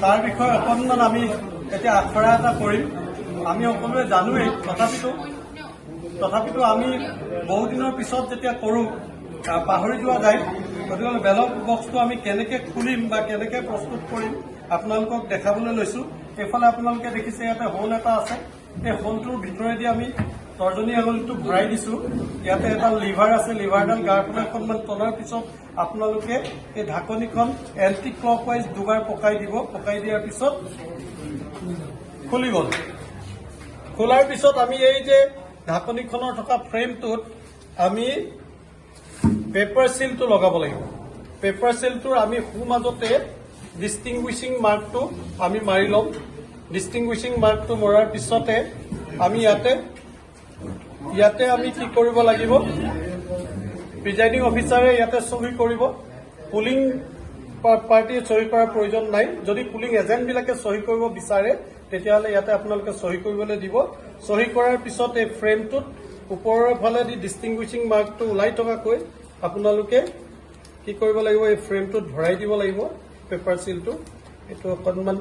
তাৰ বিষয়ে অকণমান আমি এতিয়া আখৰা এটা কৰিম। আমি সকলোৱে জানোৱেই, তথাপিতো আমি বহুদিনৰ পিছত যেতিয়া কৰোঁ পাহৰি যোৱা যায়। গতিকে বেলট বক্সটো আমি কেনেকৈ খুলিম বা কেনেকৈ প্ৰস্তুত কৰিম আপোনালোকক দেখাবলৈ লৈছোঁ। এইফালে আপোনালোকে দেখিছে ইয়াতে হোল এটা আছে। এই হোলটোৰ ভিতৰেদি আমি তৰ্জনী আঙুলিটো ভৰাই দিছোঁ। ইয়াতে এটা লিভাৰ আছে, লিভাৰডাল গাৰ ফালে অকণমান তলাৰ পিছত আপোনালোকে এই ঢাকনিখন এণ্টি ক্লকৱাইজ দুবাৰ পকাই দিব। পকাই দিয়াৰ পিছত খুলি গ'ল। খোলাৰ পিছত আমি এই যে ঢাকনিখনৰ থকা ফ্ৰেমটোত আমি পেপাৰ চিলটো লগাব লাগিব। পেপাৰ চিলটোৰ আমি সোঁমাজতে ডিষ্টিংগুইছিং মাৰ্কটো আমি মাৰি ল'ম। ডিষ্টিংগুইছিং মাৰ্কটো মৰাৰ পিছতে আমি ইয়াতে আমি কি কৰিব লাগিব, প্ৰিজাইডিং অফিচাৰে ইয়াতে চহী কৰিব। পুলিং পাৰ্টিয়ে চহী কৰাৰ প্ৰয়োজন নাই। যদি পুলিং এজেণ্টবিলাকে চহী কৰিব বিচাৰে তেতিয়াহ'লে ইয়াতে আপোনালোকে চহী কৰিবলৈ দিব। চহী কৰাৰ পিছত এই ফ্ৰেমটোত ওপৰৰ ফালেদি ডিষ্টিংগুইছিং মাৰ্কটো ওলাই থকাকৈ আপোনালোকে কি কৰিব লাগিব, এই ফ্ৰেমটোত ভৰাই দিব লাগিব পেপাৰ চিলটো। এইটো অকণমান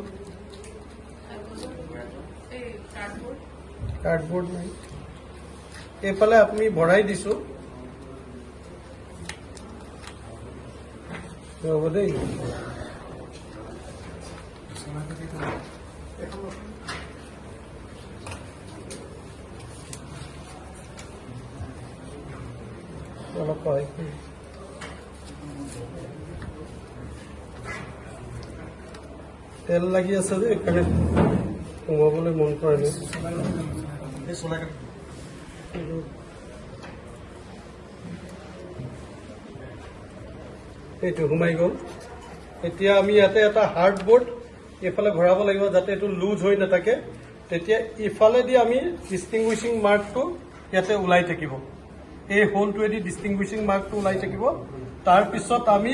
কাৰ্ডবোৰ্ড নাই, এইফালে আপুনি ভৰাই দিছোঁ। হ'ব দেই। অলপ সহায় কৰি তেল লাগি আছে যে এইকাৰণে সোমাবলৈ মন কৰা নাই। এইটো সোমাই গ'ল। এতিয়া আমি ইয়াতে এটা হাৰ্ডবোৰ্ড এইফালে ভৰাব লাগিব যাতে এইটো লুজ হৈ নাথাকে। তেতিয়া ইফালেদি আমি ডিষ্টিংগুইছিং মাৰ্কটো ইয়াতে ওলাই থাকিব। এই হোলটোৱেদি ডিষ্টিংগুইছিং মাৰ্কটো ওলাই থাকিব। তাৰপিছত আমি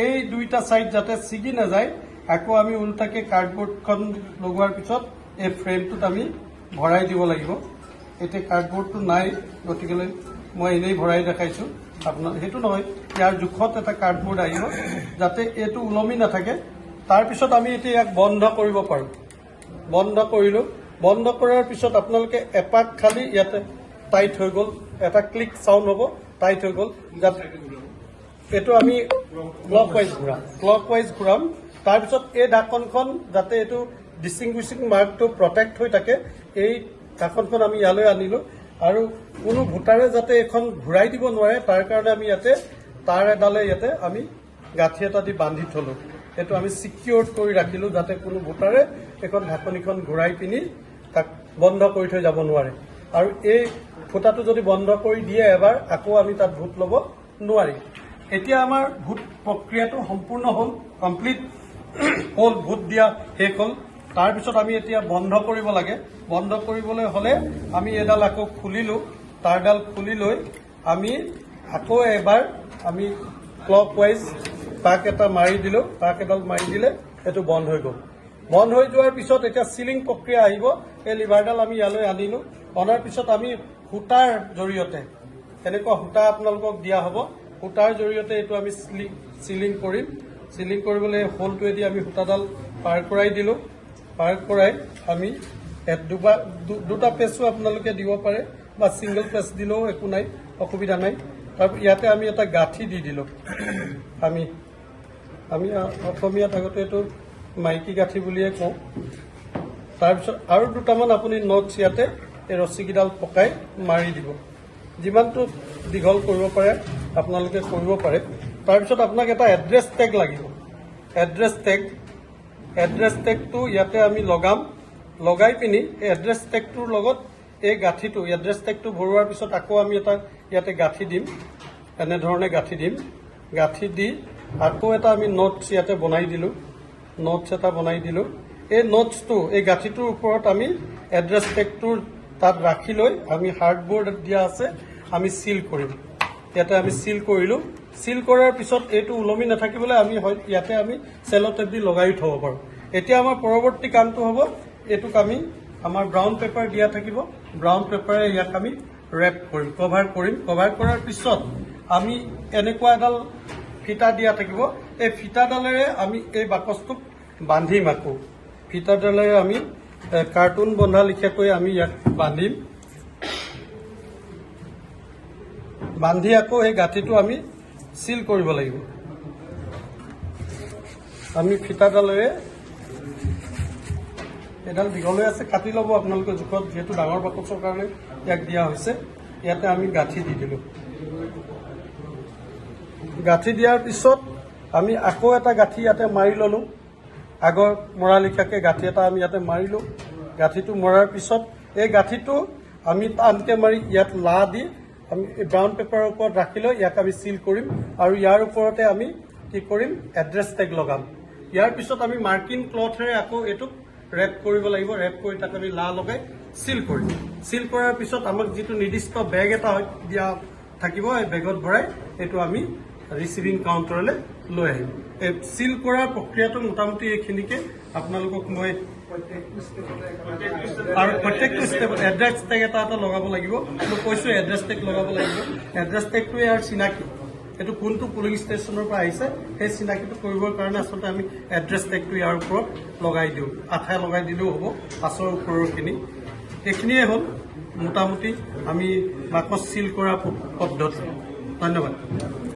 এই দুইটা ছাইড যাতে ছিগি নাযায়, আকৌ আমি উল্টাকে কাৰ্ডবোৰ্ডখন লগোৱাৰ পিছত এই ফ্ৰেমটোত আমি ভৰাই দিব লাগিব। এতিয়া কাৰ্ডবোৰ্ডটো নাই, গতিকে মই এনেই ভৰাই দেখাইছোঁ আপোনাৰ। সেইটো নহয়, ইয়াৰ জোখত এটা কাৰ্ডবোৰ্ড আহিব যাতে এইটো ওলমি নাথাকে। তাৰপিছত আমি এতিয়া ইয়াক বন্ধ কৰিব পাৰোঁ। বন্ধ কৰিলোঁ। বন্ধ কৰাৰ পিছত আপোনালোকে এপাক খালি ইয়াতে টাইট হৈ গ'ল, এটা ক্লিক চাউণ্ড হ'ব, টাইট হৈ গ'ল। এইটো আমি ক্লকৱাইজ ঘূৰাম। তাৰপিছত এই ঢাকনখন যাতে এইটো ডিষ্টিংগুইছিং মাৰ্কটো প্ৰটেক্ট হৈ থাকে, এই ঢাকনখন আমি ইয়ালৈ আনিলোঁ। আৰু কোনো ভোটাৰে যাতে এইখন ঘূৰাই দিব নোৱাৰে তাৰ কাৰণে আমি ইয়াতে তাঁৰ এডালে ইয়াতে আমি গাঁঠি এটা দি বান্ধি থলোঁ। এইটো আমি ছিকিউৰ্ড কৰি ৰাখিলোঁ যাতে কোনো ভোটাৰে এইখন ঢাকনিখন ঘূৰাই পিনি তাক বন্ধ কৰি থৈ যাব নোৱাৰে। আৰু এই ফুটাটো যদি বন্ধ কৰি দিয়ে এবাৰ, আকৌ আমি তাত ভোট ল'ব নোৱাৰিম। এতিয়া আমাৰ ভোট প্ৰক্ৰিয়াটো সম্পূৰ্ণ হ'ল, কমপ্লিট হ'ল, ভোট দিয়া শেষ হ'ল। তাৰপিছত আমি এতিয়া বন্ধ কৰিব লাগে। বন্ধ কৰিবলৈ হ'লে আমি এইডাল আকৌ খুলিলোঁ, তাঁৰডাল খুলি লৈ আমি আকৌ এবাৰ আমি ক্লকৱাইজ পাক এটা মাৰি দিলোঁ। পাক এডাল মাৰি দিলে এইটো বন্ধ হৈ গ'ল। বন্ধ হৈ যোৱাৰ পিছত এতিয়া চিলিং প্ৰক্ৰিয়া আহিব। এই লিভাৰডাল আমি ইয়ালৈ আনিলোঁ। অনাৰ পিছত আমি সূতাৰ জৰিয়তে, এনেকুৱা সূতা আপোনালোকক দিয়া হ'ব, সূতাৰ জৰিয়তে এইটো আমি চিলিং কৰিম। চিলিং কৰিবলৈ হোলটোৱেদি আমি সূতাডাল পাৰ কৰাই দিলোঁ। পাৰ কৰাই আমি দুটা পেচো আপোনালোকে দিব পাৰে বা ছিংগল পেচ দিলেও একো নাই, অসুবিধা নাই। তাৰপিছত ইয়াতে আমি এটা গাঁঠি দি দিলোঁ। আমি অসমীয়াত আগতে এইটো মাইকী গাঁঠি বুলিয়ে কওঁ। তাৰপিছত আৰু দুটামান আপুনি নটছ ইয়াতে এই ৰছীকেইডাল পকাই মাৰি দিব। যিমানটো দীঘল কৰিব পাৰে আপোনালোকে কৰিব পাৰে। তাৰপিছত আপোনাক এটা এড্ৰেছ টেগ লাগিব। এড্ৰেছ টেগটো ইয়াতে আমি লগাম। লগাই পিনি এই এড্ৰেছ টেগটোৰ লগত এই গাঁঠিটো, এড্ৰেছ টেগটো ভৰোৱাৰ পিছত আকৌ আমি এটা ইয়াতে গাঁঠি দিম, এনেধৰণে গাঁঠি দিম। গাঁঠি দি আকৌ এটা আমি নোটছ ইয়াতে বনাই দিলোঁ। নোটছ এটা বনাই দিলোঁ। এই নোটছটো, এই গাঁঠিটোৰ ওপৰত আমি এড্ৰেছ টেগটোৰ তাত ৰাখি লৈ আমি হাৰ্ডবোৰ্ড দিয়া আছে, আমি চিল কৰিম। ইয়াতে আমি চিল কৰিলোঁ। চিল কৰাৰ পিছত এইটো ওলমি নাথাকিবলৈ আমি ইয়াতে আমি চেলো টেপ দি লগাই থ'ব পাৰোঁ। এতিয়া আমাৰ পৰৱৰ্তী কামটো হ'ব, এইটোক আমি আমাৰ ব্ৰাউন পেপাৰ দিয়া থাকিব। ব্ৰাউন পেপাৰে ইয়াক আমি ৰেপ কৰিম, কভাৰ কৰিম। কভাৰ কৰাৰ পিছত আমি এনেকুৱা এডাল ফিটা দিয়া থাকিব। এই ফিটাডালেৰে আমি এই বাকচটোক বান্ধিম আকৌ ফিটাডালেৰে আমি কাৰ্টুন বন্ধা লিখিয়াকৈ আমি ইয়াক বান্ধিম। বান্ধি আকৌ এই গাঁঠিটো আমি চিল কৰিব লাগিব। আমি ফিটাডালেৰে এডাল দীঘলৈ আছে, কাটি ল'ব আপোনালোকে জোখত, যিহেতু ডাঙৰ বাকচৰ কাৰণে ইয়াক দিয়া হৈছে। ইয়াতে আমি গাঁঠি দি দিলোঁ। গাঁঠি দিয়াৰ পিছত আমি আকৌ এটা গাঁঠি ইয়াতে মাৰি ল'লোঁ। আগৰ মৰা লিখাকে গাঁঠি এটা আমি ইয়াতে মাৰিলোঁ। গাঁঠিটো মৰাৰ পিছত এই গাঁঠিটো আমি টানকৈ মাৰি ইয়াত লা দি আমি ব্ৰাউন পেপাৰৰ ওপৰত ৰাখি লৈ ইয়াক আমি চিল কৰিম আৰু ইয়াৰ ওপৰতে আমি কি কৰিম, এড্ৰেছ টেগ লগাম। ইয়াৰ পিছত আমি মাৰ্কিন ক্লথেৰে আকৌ এইটোক ৰেপ কৰিব লাগিব। ৰেপ কৰি তাক আমি লা লগাই চিল কৰিম। চিল কৰাৰ পিছত আমাক যিটো নিৰ্দিষ্ট বেগ এটা দিয়া থাকিব, এই বেগত ভৰাই এইটো আমি ৰিচিভিং কাউণ্টাৰলৈ লৈ আহিম। এই চিল কৰাৰ প্ৰক্ৰিয়াটো মোটামুটি এইখিনিকে আপোনালোকক মই আৰু প্ৰত্যেকটো ষ্টেপত এড্ৰেছ টেগ এটা লগাব লাগিব। মই কৈছোঁ এড্ৰেছ টেগ লগাব লাগিব। এড্ৰেছ টেগটো ইয়াৰ চিনাকি, এইটো কোনটো পুলিং ষ্টেচনৰ পৰা আহিছে সেই চিনাকিটো কৰিবৰ কাৰণে আচলতে আমি এড্ৰেছ টেগটো ইয়াৰ ওপৰত লগাই দিওঁ। আঠা লগাই দিলেও হ'ব, পাছৰ ওপৰৰখিনি। এইখিনিয়ে হ'ল মোটামুটি আমি বাকচ চিল কৰা পদ্ধতি। ধন্যবাদ।